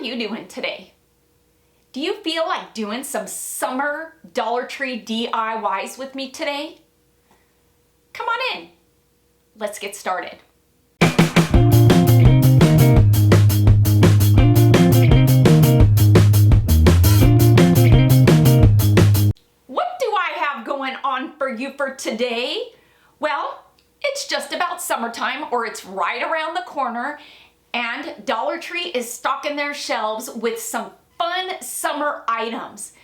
are you doing today? Do you feel like doing some summer Dollar Tree DIYs with me today? Come on in. Let's get started. What do I have going on for you for today? Well, it's just about summertime, or it's right around the corner, and Dollar Tree is stocking their shelves with some fun summer items.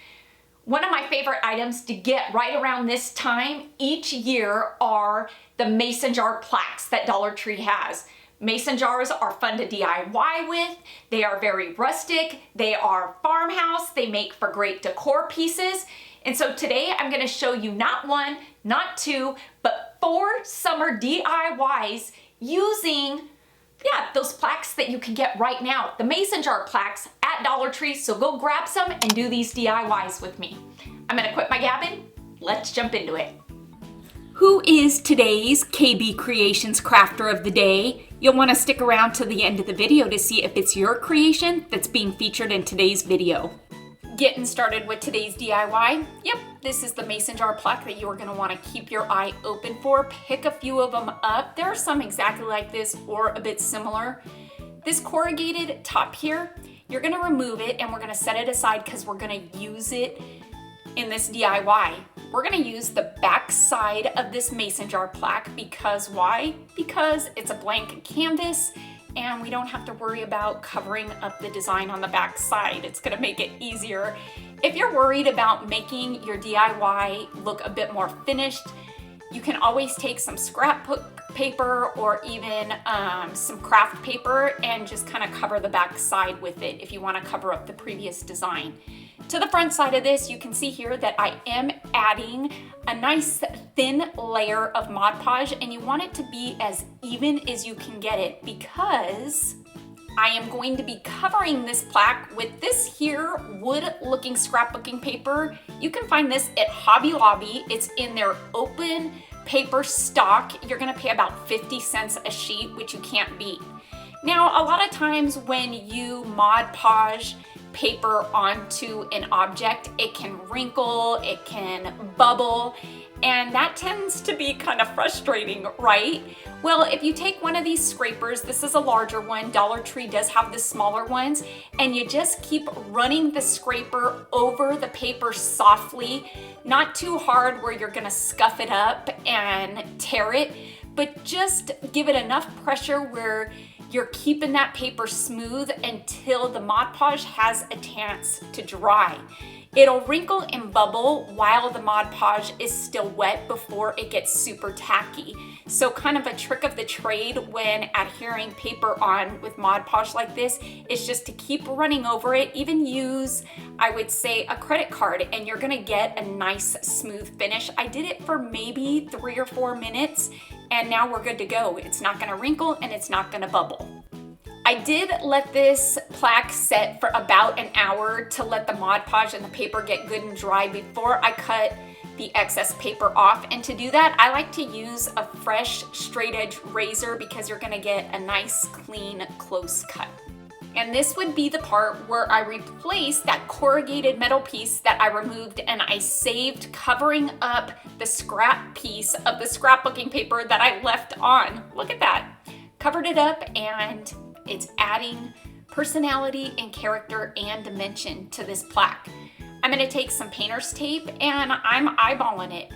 One of my favorite items to get right around this time each year are the mason jar plaques that Dollar Tree has. Mason jars are fun to DIY with. They are very rustic. They are farmhouse. They make for great decor pieces. And so today I'm going to show you not one, not two, but 4 summer DIYs using those plaques that you can get right now, the mason jar plaques at Dollar Tree. So go grab some and do these DIYs with me. I'm gonna quit my gabbing. Let's jump into it. Who is today's KB Creations crafter of the day? You'll want to stick around to the end of the video to see if it's your creation that's being featured in today's video. Getting started with today's DIY. Yep, this is the mason jar plaque that you are going to want to keep your eye open for. Pick a few of them up. There are some exactly like this or a bit similar. This corrugated top here, you're going to remove it and we're going to set it aside because we're going to use it in this DIY. We're going to use the back side of this mason jar plaque because why? Because it's a blank canvas and we don't have to worry about covering up the design on the back side. It's gonna make it easier. If you're worried about making your DIY look a bit more finished, you can always take some scrapbook paper or even some craft paper and just kind of cover the back side with it if you wanna cover up the previous design. To the front side of this, you can see here that I am adding a nice thin layer of Mod Podge, and you want it to be as even as you can get it because I am going to be covering this plaque with this here wood-looking scrapbooking paper. You can find this at Hobby Lobby. It's in their open paper stock. You're gonna pay about 50 cents a sheet, which you can't beat. Now, a lot of times when you Mod Podge paper onto an object, it can wrinkle, it can bubble, and that tends to be kind of frustrating, right? Well, if you take one of these scrapers, this is a larger one, Dollar Tree does have the smaller ones, and you just keep running the scraper over the paper softly, not too hard where you're gonna scuff it up and tear it, but just give it enough pressure where you're keeping that paper smooth until the Mod Podge has a chance to dry. It'll wrinkle and bubble while the Mod Podge is still wet before it gets super tacky. So kind of a trick of the trade when adhering paper on with Mod Podge like this is just to keep running over it. Even use, I would say, a credit card and you're gonna get a nice smooth finish. I did it for maybe 3 or 4 minutes and now we're good to go. It's not gonna wrinkle and it's not gonna bubble. I did let this plaque set for about an hour to let the Mod Podge and the paper get good and dry before I cut the excess paper off. And to do that, I like to use a fresh straight edge razor because you're gonna get a nice, clean, close cut. And this would be the part where I replaced that corrugated metal piece that I removed and I saved, covering up the scrap piece of the scrapbooking paper that I left on. Look at that. Covered it up and it's adding personality and character and dimension to this plaque. I'm gonna take some painter's tape and I'm eyeballing it.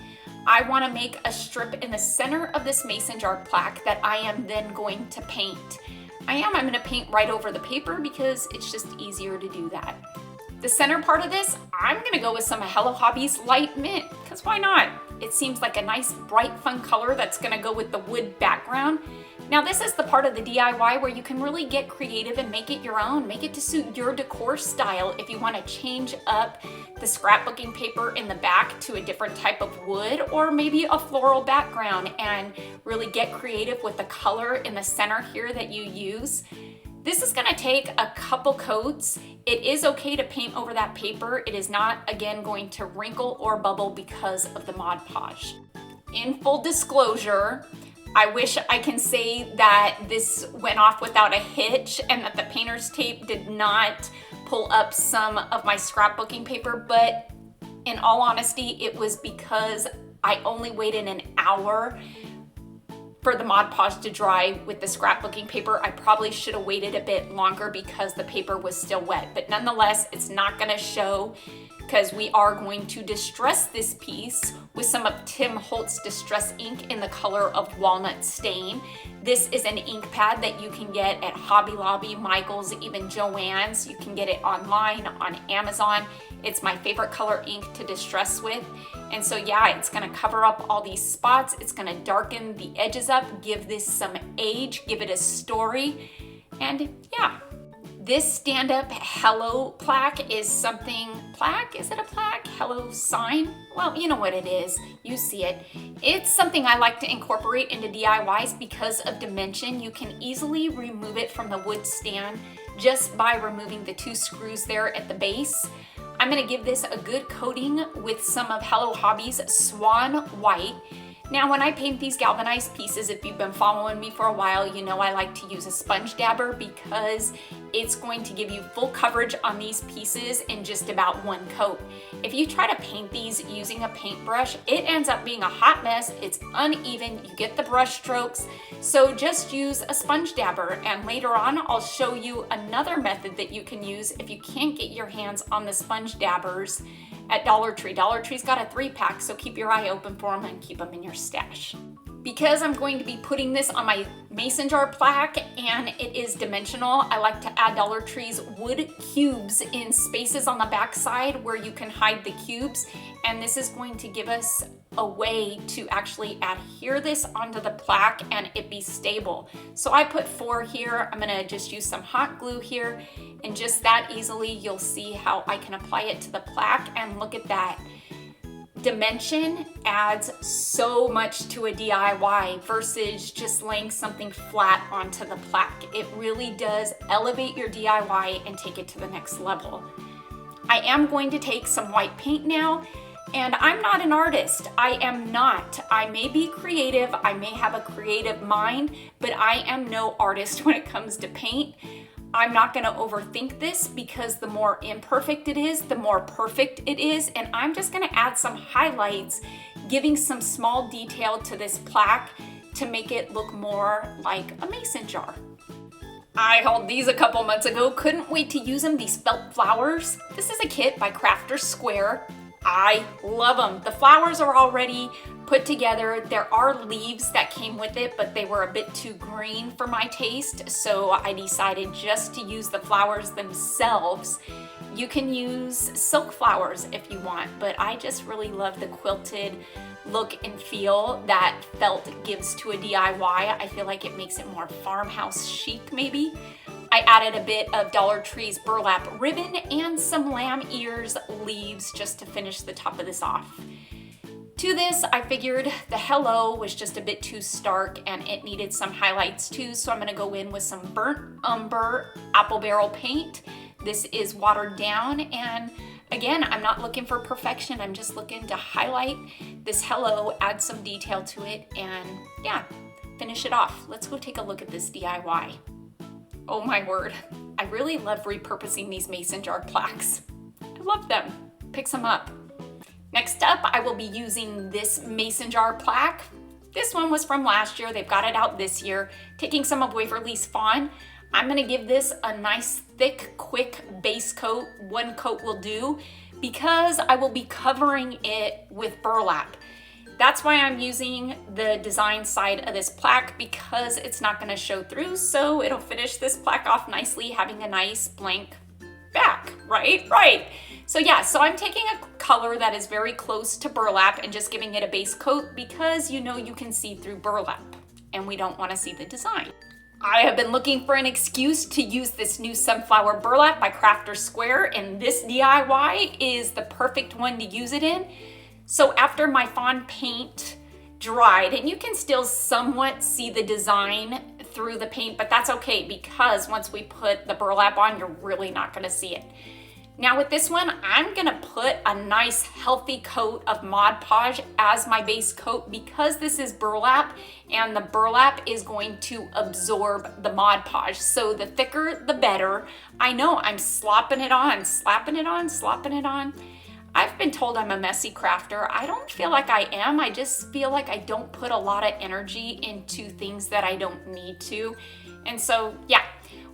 I wanna make a strip in the center of this mason jar plaque that I am then going to paint. I'm gonna paint right over the paper because it's just easier to do that. The center part of this, I'm gonna go with some Hello Hobbies light mint, because why not? It seems like a nice bright fun color that's gonna go with the wood background. Now this is the part of the DIY where you can really get creative and make it your own. Make it to suit your decor style. If you want to change up the scrapbooking paper in the back to a different type of wood or maybe a floral background and really get creative with the color in the center here that you use. This is gonna take a couple coats. It is okay to paint over that paper. It is not, again, going to wrinkle or bubble because of the Mod Podge. In full disclosure, I wish I can say that this went off without a hitch and that the painter's tape did not pull up some of my scrapbooking paper, but in all honesty, it was because I only waited an hour for the Mod Podge to dry with the scrapbooking paper. I probably should have waited a bit longer because the paper was still wet, but nonetheless, it's not gonna show because we are going to distress this piece with some of Tim Holtz Distress ink in the color of Walnut Stain. This is an ink pad that you can get at Hobby Lobby, Michael's, even Joann's. You can get it online on Amazon. It's my favorite color ink to distress with. And so yeah, it's gonna cover up all these spots. It's gonna darken the edges up, give this some age, give it a story. And yeah, this stand-up hello plaque is something, plaque? Is it a plaque? Hello sign? Well, you know what it is. You see it. It's something I like to incorporate into DIYs because of dimension. You can easily remove it from the wood stand just by removing the 2 screws there at the base. I'm gonna give this a good coating with some of Hello Hobby's Swan White. Now, when I paint these galvanized pieces, if you've been following me for a while, you know I like to use a sponge dabber because it's going to give you full coverage on these pieces in just about 1 coat. If you try to paint these using a paintbrush, it ends up being a hot mess. It's uneven, you get the brush strokes. So just use a sponge dabber, and later on I'll show you another method that you can use if you can't get your hands on the sponge dabbers at Dollar Tree. Dollar Tree's got a 3-pack, so keep your eye open for them and keep them in your stash. Because I'm going to be putting this on my mason jar plaque and it is dimensional, I like to add Dollar Tree's wood cubes in spaces on the back side where you can hide the cubes. And this is going to give us a way to actually adhere this onto the plaque and it be stable. So I put 4 here. I'm gonna just use some hot glue here, and just that easily you'll see how I can apply it to the plaque. And look at that. Dimension adds so much to a DIY versus just laying something flat onto the plaque. It really does elevate your DIY and take it to the next level. I am going to take some white paint now, and I'm not an artist. I am not. I may be creative, I may have a creative mind, but I am no artist when it comes to paint. I'm not gonna overthink this because the more imperfect it is, the more perfect it is. And I'm just gonna add some highlights, giving some small detail to this plaque to make it look more like a mason jar. I hauled these a couple months ago, couldn't wait to use them, these felt flowers. This is a kit by Crafter Square. I love them. The flowers are already put together. There are leaves that came with it, but they were a bit too green for my taste, so I decided just to use the flowers themselves. You can use silk flowers if you want, but I just really love the quilted look and feel that felt gives to a DIY. I feel like it makes it more farmhouse chic maybe. I added a bit of Dollar Tree's burlap ribbon and some lamb ears leaves just to finish the top of this off. To this, I figured the hello was just a bit too stark and it needed some highlights too, so I'm gonna go in with some burnt umber apple barrel paint. This is watered down, and again, I'm not looking for perfection, I'm just looking to highlight this hello, add some detail to it, and yeah, finish it off. Let's go take a look at this DIY. Oh my word, I really love repurposing these mason jar plaques. I love them, picks them up. Next up, I will be using this mason jar plaque. This one was from last year, they've got it out this year. Taking some of Waverly's Fawn, I'm gonna give this a nice thick, quick base coat. 1 coat will do, because I will be covering it with burlap. That's why I'm using the design side of this plaque, because it's not gonna show through, so it'll finish this plaque off nicely, having a nice blank back, right? Right. So yeah, so I'm taking a color that is very close to burlap and just giving it a base coat because you know you can see through burlap and we don't wanna see the design. I have been looking for an excuse to use this new sunflower burlap by Crafter Square, and this DIY is the perfect one to use it in. So after my fawn paint dried, and you can still somewhat see the design through the paint, but that's okay because once we put the burlap on, you're really not gonna see it. Now with this one, I'm gonna put a nice healthy coat of Mod Podge as my base coat because this is burlap and the burlap is going to absorb the Mod Podge. So the thicker, the better. I know I'm slopping it on, slapping it on, slopping it on. I've been told I'm a messy crafter. I don't feel like I am. I just feel like I don't put a lot of energy into things that I don't need to. And so, yeah.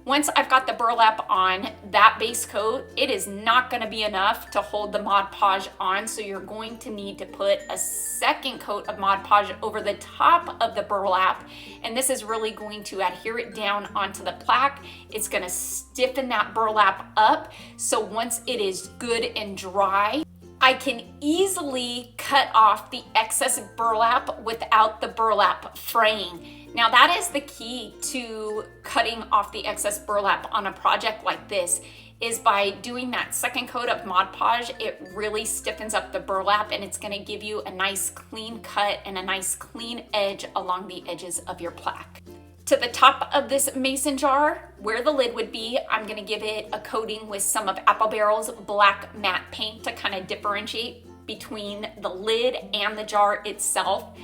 Once I've got the burlap on that base coat, it is not gonna be enough to hold the Mod Podge on, so you're going to need to put a second coat of Mod Podge over the top of the burlap, and this is really going to adhere it down onto the plaque. It's gonna stiffen that burlap up, so once it is good and dry, I can easily cut off the excess burlap without the burlap fraying. Now that is the key to cutting off the excess burlap on a project like this, is by doing that second coat of Mod Podge. It really stiffens up the burlap and it's gonna give you a nice clean cut and a nice clean edge along the edges of your plaque. To the top of this mason jar, where the lid would be, I'm gonna give it a coating with some of Apple Barrel's black matte paint to kind of differentiate between the lid and the jar itself.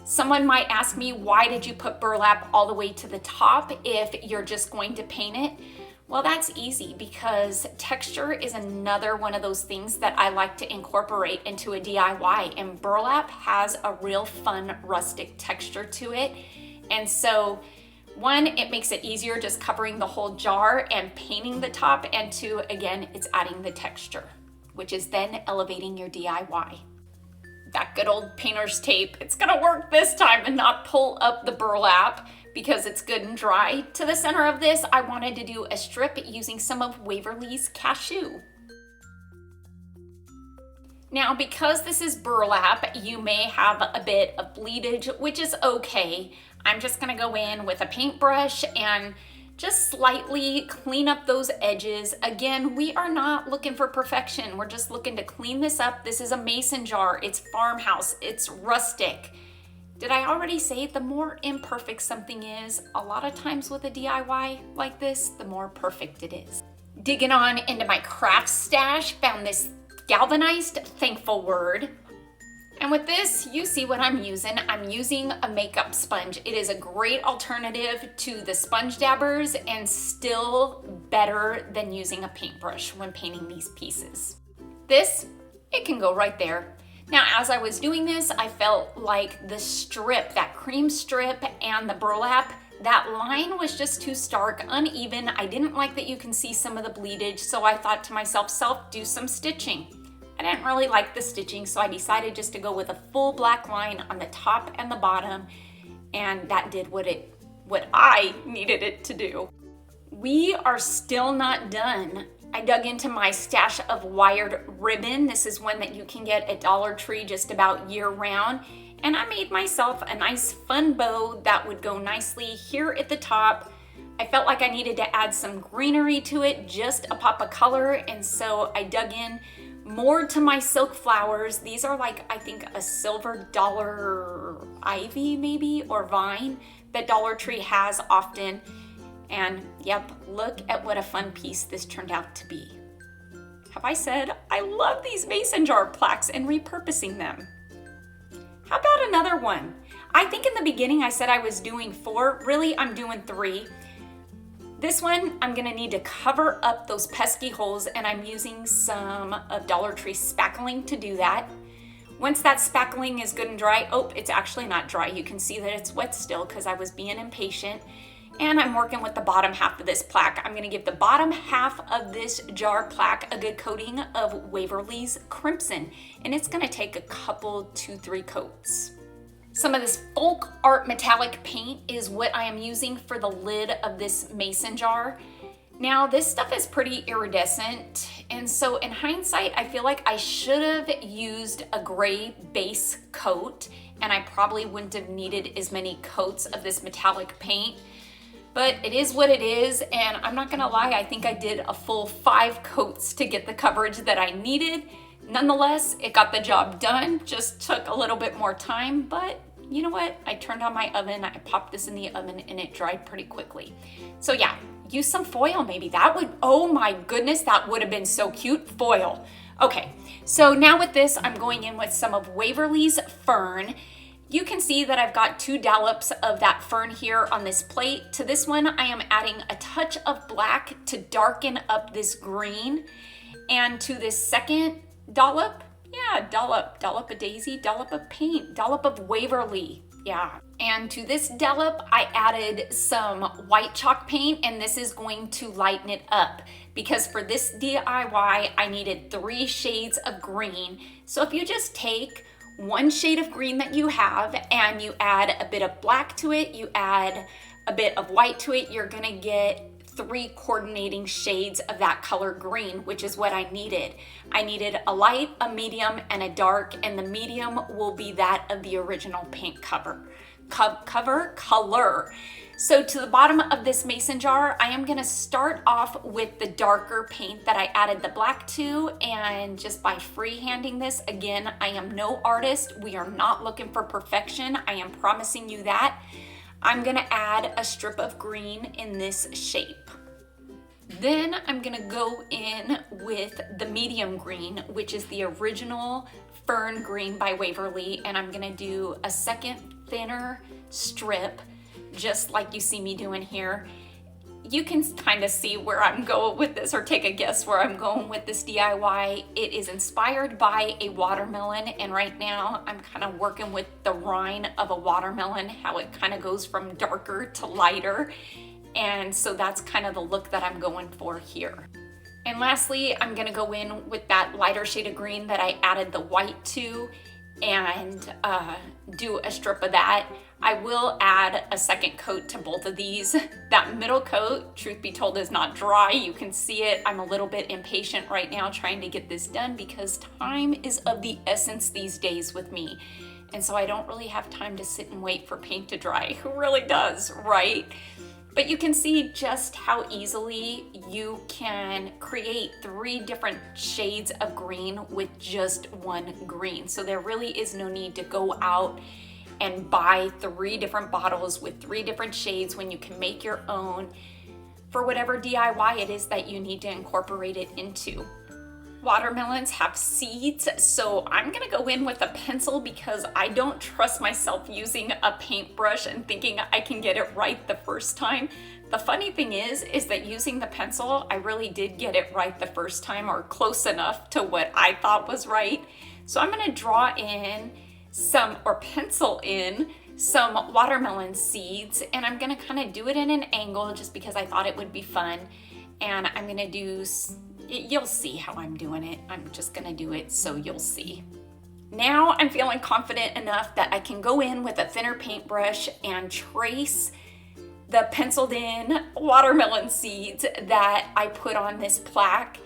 Someone might ask me, why did you put burlap all the way to the top if you're just going to paint it? Well, that's easy because texture is another one of those things that I like to incorporate into a DIY, and burlap has a real fun rustic texture to it. And so one, it makes it easier just covering the whole jar and painting the top, and two, again, it's adding the texture, which is then elevating your DIY. That good old painter's tape, it's gonna work this time and not pull up the burlap because it's good and dry. To the center of this, I wanted to do a strip using some of Waverly's Cashew. Now, because this is burlap, you may have a bit of bleedage, which is okay. I'm just gonna go in with a paintbrush and just slightly clean up those edges. Again, we are not looking for perfection. We're just looking to clean this up. This is a mason jar, it's farmhouse, it's rustic. Did I already say the more imperfect something is, a lot of times with a DIY like this, the more perfect it is. Digging on into my craft stash, found this galvanized thankful word. And with this, you see what I'm using. I'm using a makeup sponge. It is a great alternative to the sponge dabbers and still better than using a paintbrush when painting these pieces. This, it can go right there. Now, as I was doing this, I felt like the strip, that cream strip and the burlap, that line was just too stark, uneven. I didn't like that you can see some of the bleedage, so I thought to myself, do some stitching. I didn't really like the stitching, so I decided just to go with a full black line on the top and the bottom, and that did what I needed it to do. We are still not done. I dug into my stash of wired ribbon. This is one that you can get at Dollar Tree just about year round, and I made myself a nice fun bow that would go nicely here at the top. I felt like I needed to add some greenery to it, just a pop of color, and so I dug in more to my silk flowers. These are like, I think, a silver dollar ivy maybe, or vine that Dollar Tree has often. And yep, look at what a fun piece this turned out to be. Have I said I love these mason jar plaques and repurposing them? How about another one? I think in the beginning I said I was doing 4, really I'm doing 3. This one, I'm gonna need to cover up those pesky holes, and I'm using some of Dollar Tree spackling to do that. Once that spackling is good and dry, oh, it's actually not dry. You can see that it's wet still because I was being impatient. And I'm working with the bottom half of this plaque. I'm gonna give the bottom half of this jar plaque a good coating of Waverly's Crimson, and it's gonna take a couple, 2-3 coats. Some of this folk art metallic paint is what I am using for the lid of this mason jar. Now, this stuff is pretty iridescent, and so in hindsight, I feel like I should have used a gray base coat, and I probably wouldn't have needed as many coats of this metallic paint. But it is what it is, and I'm not gonna lie, I think I did a full 5 coats to get the coverage that I needed. Nonetheless, it got the job done, just took a little bit more time, but you know what? I turned on my oven, I popped this in the oven, and it dried pretty quickly. So yeah, use some foil maybe. That would, oh my goodness, that would have been so cute, foil. Okay, so now with this, I'm going in with some of Waverly's Fern. You can see that I've got 2 dollops of that fern here on this plate. To this one, I am adding a touch of black to darken up this green. And to this second dollop, yeah, dollop of daisy, dollop of paint, dollop of Waverly, yeah. And to this dollop, I added some white chalk paint, and this is going to lighten it up because for this DIY, I needed 3 shades of green. So if you just take 1 shade of green that you have and you add a bit of black to it, you add a bit of white to it, you're gonna get 3 coordinating shades of that color green, which is what I needed. I needed a light, a medium, and a dark, and the medium will be that of the original paint color. So to the bottom of this mason jar, I am gonna start off with the darker paint that I added the black to, and just by freehanding this, again, I am no artist. We are not looking for perfection. I am promising you that. I'm gonna add a strip of green in this shape. Then I'm gonna go in with the medium green, which is the original Fern Green by Waverly, and I'm gonna do a second thinner strip, just like you see me doing here. You can kind of see where I'm going with this, or take a guess where I'm going with this DIY. It is inspired by a watermelon, and right now I'm kind of working with the rind of a watermelon, how it kind of goes from darker to lighter. And so that's kind of the look that I'm going for here. And lastly, I'm gonna go in with that lighter shade of green that I added the white to, and do a strip of that. I will add a second coat to both of these. That middle coat, truth be told, is not dry. You can see it. I'm a little bit impatient right now trying to get this done because time is of the essence these days with me. And so I don't really have time to sit and wait for paint to dry. Who really does, right? But you can see just how easily you can create 3 different shades of green with just 1 green. So there really is no need to go out and buy 3 different bottles with 3 different shades when you can make your own for whatever DIY it is that you need to incorporate it into. Watermelons have seeds, so I'm gonna go in with a pencil because I don't trust myself using a paintbrush and thinking I can get it right the first time. The funny thing is that using the pencil, I really did get it right the first time, or close enough to what I thought was right. So I'm gonna draw in some, or pencil in some watermelon seeds, and I'm gonna kind of do it in an angle just because I thought it would be fun. And I'm gonna do, you'll see how I'm doing it. I'm just gonna do it so you'll see. Now I'm feeling confident enough that I can go in with a thinner paintbrush and trace the penciled in watermelon seeds that I put on this plaque.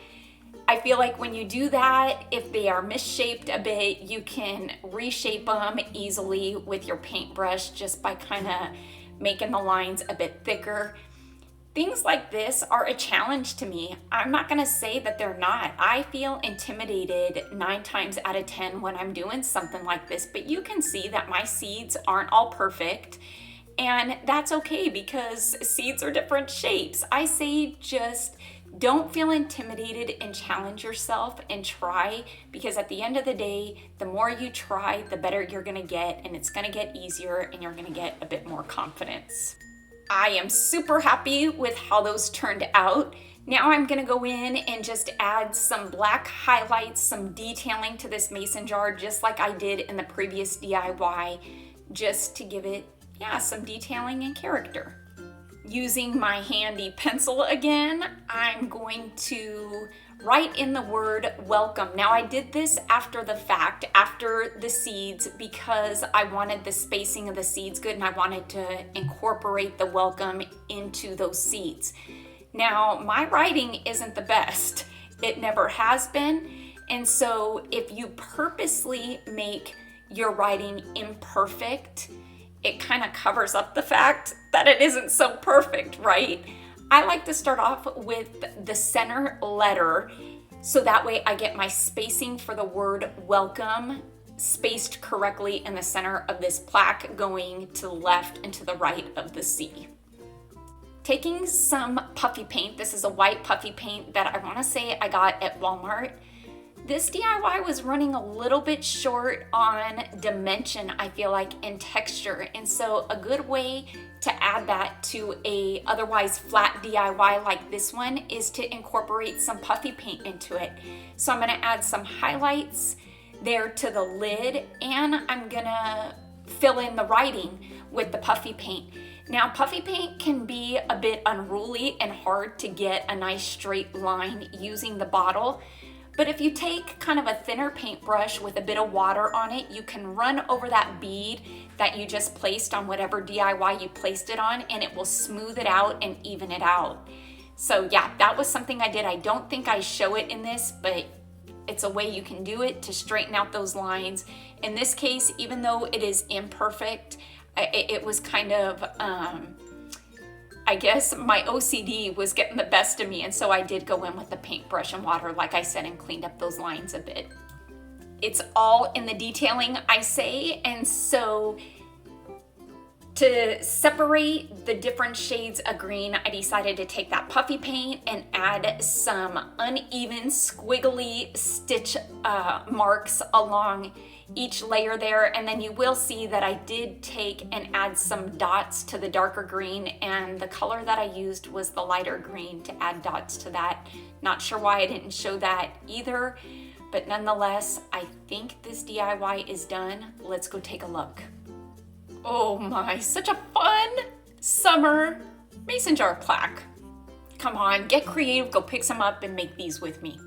I feel like when you do that, if they are misshaped a bit, you can reshape them easily with your paintbrush just by kind of making the lines a bit thicker. Things like this are a challenge to me. I'm not gonna say that they're not. I feel intimidated 9 times out of 10 when I'm doing something like this, but you can see that my seeds aren't all perfect, and that's okay because seeds are different shapes. I say just don't feel intimidated and challenge yourself and try, because at the end of the day, the more you try, the better you're gonna get, and it's gonna get easier and you're gonna get a bit more confidence. I am super happy with how those turned out. Now I'm gonna go in and just add some black highlights, some detailing to this mason jar, just like I did in the previous DIY, just to give it, some detailing and character. Using my handy pencil again, I'm going to write in the word welcome. Now I did this after the fact, after the seeds, because I wanted the spacing of the seeds good and I wanted to incorporate the welcome into those seeds. Now my writing isn't the best. It never has been. And so if you purposely make your writing imperfect, it kind of covers up the fact that it isn't so perfect, right? I like to start off with the center letter so that way I get my spacing for the word welcome spaced correctly in the center of this plaque, going to the left and to the right of the C. taking some puffy paint. This is a white puffy paint that I want to say I got at Walmart. This DIY was running a little bit short on dimension, I feel like, and texture. And so a good way to add that to a otherwise flat DIY like this one is to incorporate some puffy paint into it. So I'm gonna add some highlights there to the lid, and I'm gonna fill in the writing with the puffy paint. Now, puffy paint can be a bit unruly and hard to get a nice straight line using the bottle. But if you take kind of a thinner paintbrush with a bit of water on it, you can run over that bead that you just placed on whatever DIY you placed it on, and it will smooth it out and even it out. So yeah, that was something I did. I don't think I show it in this, but it's a way you can do it to straighten out those lines. In this case, even though it is imperfect, it was kind of, I guess my OCD was getting the best of me, and so I did go in with the paintbrush and water, like I said, and cleaned up those lines a bit. It's all in the detailing, I say, and so to separate the different shades of green, I decided to take that puffy paint and add some uneven, squiggly stitch marks along each layer there, and then you will see that I did take and add some dots to the darker green, and the color that I used was the lighter green to add dots to that. Not sure why I didn't show that either, but nonetheless, I think this DIY is done. Let's go take a look. Oh my, such a fun summer mason jar plaque. Come on, get creative, go pick some up and make these with me.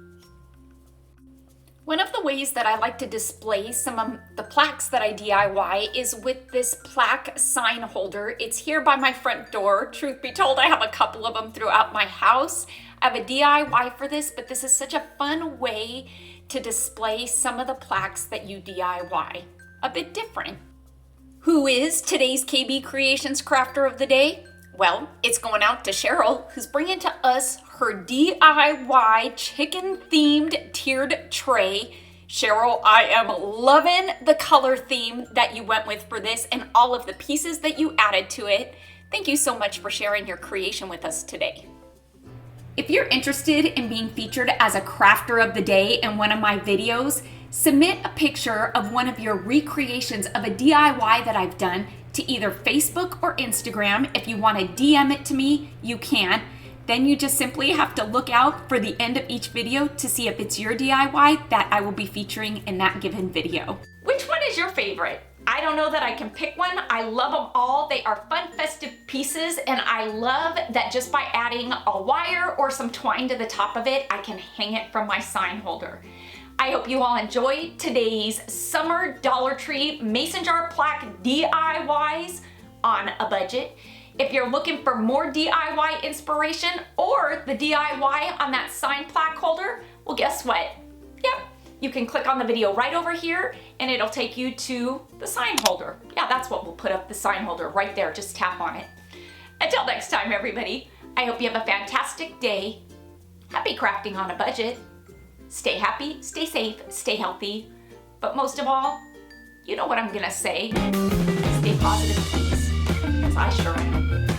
One of the ways that I like to display some of the plaques that I DIY is with this plaque sign holder. It's here by my front door. Truth be told, I have a couple of them throughout my house. I have a DIY for this, but this is such a fun way to display some of the plaques that you DIY. A bit different. Who is today's KB Creations Crafter of the Day? Well, it's going out to Cheryl, who's bringing to us her DIY chicken-themed tiered tray. Cheryl, I am loving the color theme that you went with for this and all of the pieces that you added to it. Thank you so much for sharing your creation with us today. If you're interested in being featured as a Crafter of the Day in one of my videos, submit a picture of one of your recreations of a DIY that I've done to either Facebook or Instagram. If you want to DM it to me, you can. Then you just simply have to look out for the end of each video to see if it's your DIY that I will be featuring in that given video. Which one is your favorite? I don't know that I can pick one. I love them all. They are fun, festive pieces, and I love that just by adding a wire or some twine to the top of it, I can hang it from my sign holder. I hope you all enjoyed today's summer Dollar Tree mason jar plaque DIYs on a budget. If you're looking for more DIY inspiration or the DIY on that sign plaque holder, well, guess what? Yep, you can click on the video right over here and it'll take you to the sign holder. Yeah, that's what we'll put up, the sign holder right there. Just tap on it. Until next time, everybody, I hope you have a fantastic day. Happy crafting on a budget. Stay happy, stay safe, stay healthy, but most of all, you know what I'm gonna say. Stay positive, please, because I sure am.